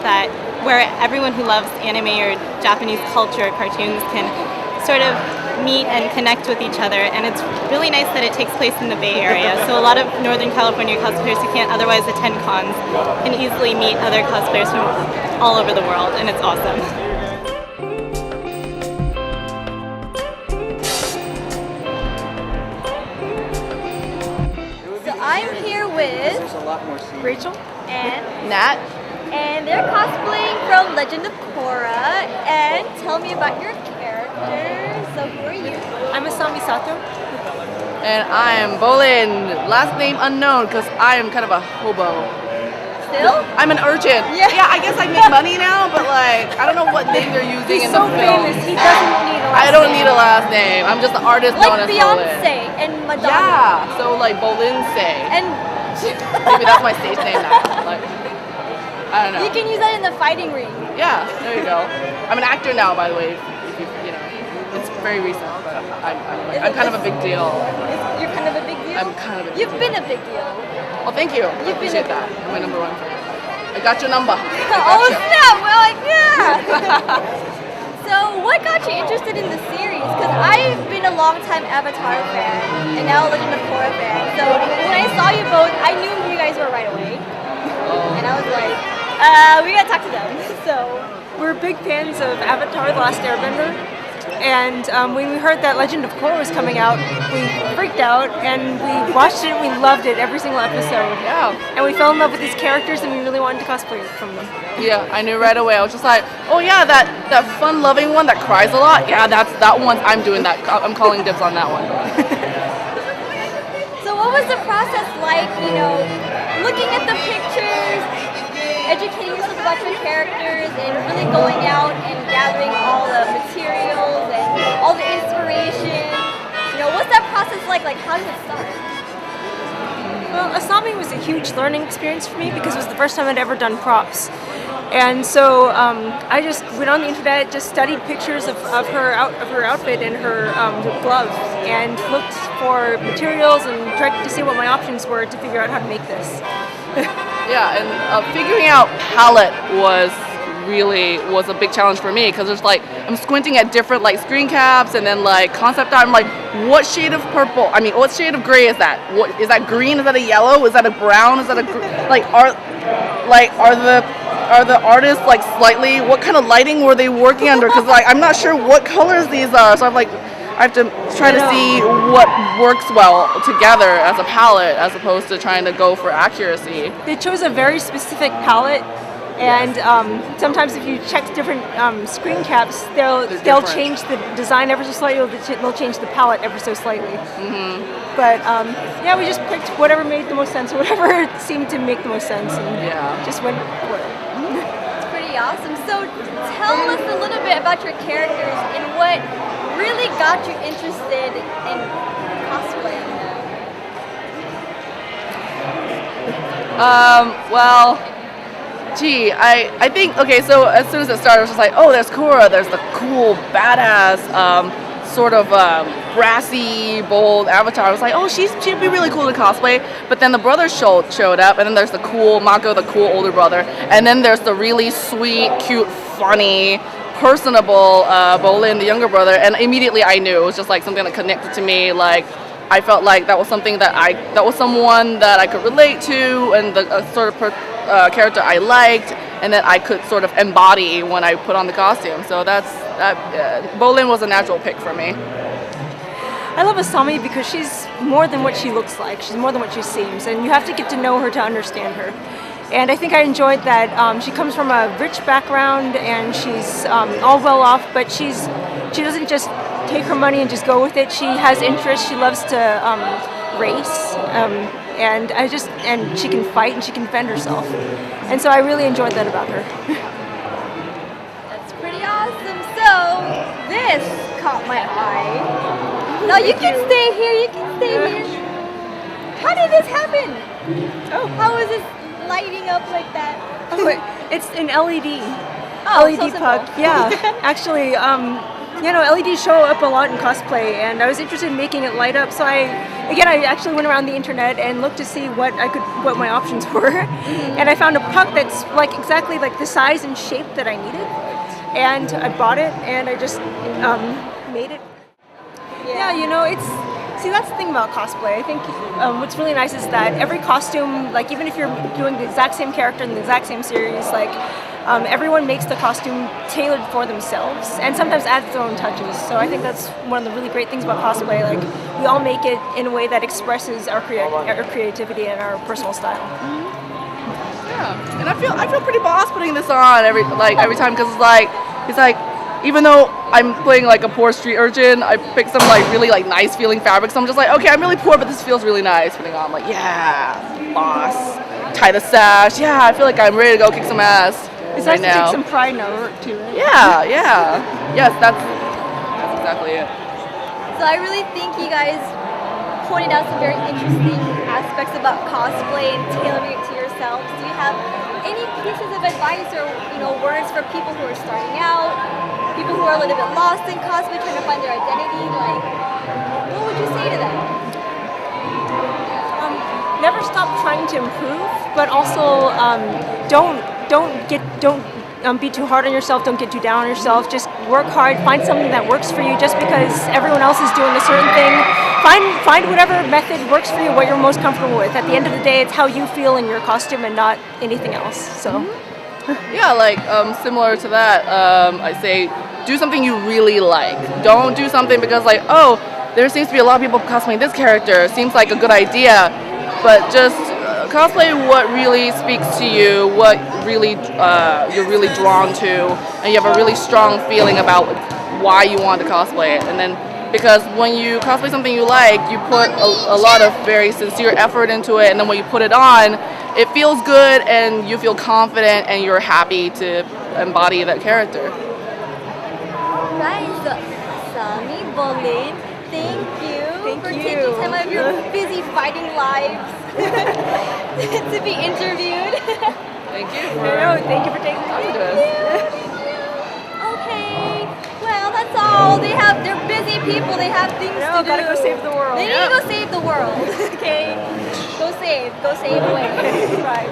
that where everyone who loves anime or Japanese culture, cartoons, can sort of meet and connect with each other, and it's really nice that it takes place in the Bay Area. So a lot of Northern California cosplayers who can't otherwise attend cons can easily meet other cosplayers from all over the world, and it's awesome. So I'm here with Rachel and Nat. and they're cosplaying from Legend of Korra. And tell me about your characters. So who are you? I'm Asami Sato. And I am Bolin. Last name unknown because I am kind of a hobo. Still? I'm an urchin. Yeah, I guess I make money now, but like I don't know what name they're using in the film. Famous. He doesn't need a last I don't need a last name. I'm just an artist known as like Bolin. Beyonce and Madonna. Yeah, so like Bolinse. And Maybe that's my stage name now. Like I don't know. you can use that in the fighting ring. Yeah, there you go. I'm an actor now, by the way. If you know, it's very recent, but I'm kind of a big deal. You're kind of a big deal? I'm kind of a big You've been a big deal. Well, thank you. I appreciate that. You're my number one fan. I got your number. Oh snap! Well, like, yeah! So, what got you interested in the series? Because I've been a long-time Avatar fan, and now a Legend of Korra fan. So, when I saw you both, I knew who you guys were right away. And I was like, we gotta talk to them. So, we're big fans of Avatar: The Last Airbender, and when we heard that Legend of Korra was coming out, we freaked out and we watched it. We loved it, every single episode. Yeah. And we fell in love with these characters, and we really wanted to cosplay from them. Yeah, I knew right away. I was just like, oh yeah, that fun-loving one that cries a lot. Yeah, that's that one. I'm doing that. I'm calling dibs on that one. So what was the process like, you know, looking at the pictures, educating yourself about your characters, and really going out and gathering all the materials and all the inspiration? You know, what's that process like? Like, how did it start? Well, Asami was a huge learning experience for me because it was the first time I'd ever done props. And so I just went on the internet, just studied pictures of her outfit and her glove, and looked for materials and tried to see what my options were to figure out how to make this. Yeah, and figuring out palette was a big challenge for me because there's like I'm squinting at different like screen caps and then like concept art. I'm like, what shade of purple? I mean, what shade of gray is that? What is that? Green? Is that a yellow? Is that a brown? Is that a are the artists like slightly? What kind of lighting were they working under? Because like I'm not sure what colors these are. So I have to try to see what works well together as a palette as opposed to trying to go for accuracy. They chose a very specific palette. And sometimes if you check different screen caps, they'll change the design ever so slightly, or they'll change the palette ever so slightly. Mm-hmm. But yeah, we just picked whatever made the most sense, or whatever seemed to make the most sense, and just went for it. It's pretty awesome. So tell us a little bit about your characters and what really got you interested in cosplaying. Well, gee, I think, okay, so as soon as it started, I was just like, oh, there's Korra, there's the cool, badass, sort of brassy, bold Avatar. I was like, oh, she'd be really cool to cosplay. But then the brothers showed up, and then there's the cool Mako, the cool older brother, and then there's the really sweet, cute, funny, personable Bolin, the younger brother, and immediately I knew it was just like something that connected to me. Like I felt like that was something that was someone that I could relate to, and the sort of character I liked, and that I could sort of embody when I put on the costume. So Bolin was a natural pick for me. I love Asami because she's more than what she looks like. She's more than what she seems, and you have to get to know her to understand her. And I think I enjoyed that she comes from a rich background, and she's all well off, but she doesn't just take her money and just go with it. She has interests. She loves to race, and she can fight and she can defend herself. And so I really enjoyed that about her. That's pretty awesome. So this caught my eye. No, you can stay here. You can stay here. How did this happen? Oh, how is this lighting up like that? Oh, it's an LED. Oh, LED so puck. Yeah, actually, LEDs show up a lot in cosplay, and I was interested in making it light up, so I again, I actually went around the internet and looked to see what my options were, and I found a puck that's like exactly like the size and shape that I needed, and I bought it and I just made it. Yeah, you know, see, that's the thing about cosplay. I think what's really nice is that every costume, like even if you're doing the exact same character in the exact same series, like everyone makes the costume tailored for themselves and sometimes adds their own touches. So I think that's one of the really great things about cosplay. Like we all make it in a way that expresses our creativity and our personal style. Yeah, and I feel pretty boss putting this on every time because it's like even though I'm playing like a poor street urchin, I picked some like really like nice feeling fabric. So I'm just like, okay, I'm really poor, but this feels really nice putting on. I'm like, yeah, boss. Tie the sash. Yeah, I feel like I'm ready to go kick some ass. It's right nice to now. take some pride in our work too, right? Yeah, yeah. Yes, that's exactly it. So I really think you guys pointed out some very interesting aspects about cosplay and tailoring it to yourselves. Do you have any pieces of advice or words for people who are starting out, people who are a little bit lost in cosplay, trying to find their identity? Like, what would you say to them? Never stop trying to improve, but also don't be too hard on yourself. Don't get too down on yourself. Just work hard. Find something that works for you. Just because everyone else is doing a certain thing, find whatever method works for you. What you're most comfortable with. At the end of the day, it's how you feel in your costume and not anything else. So. Yeah, like similar to that, I say do something you really like. Don't do something because like, oh, there seems to be a lot of people cosplaying this character. Seems like a good idea, but just cosplay what really speaks to you, what really you're really drawn to, and you have a really strong feeling about why you want to cosplay it. And then because when you cosplay something you like, you put a lot of very sincere effort into it, and then when you put it on, it feels good and you feel confident and you're happy to embody that character. Right, so Sami, Bolin, thank you for taking time out of your busy fighting lives to be interviewed. Thank you. Thank you for taking the time to us. Okay, well that's all. They're busy people. They have things to do. Gotta go save the world. They need to go save the world. Okay, go save away. Bye.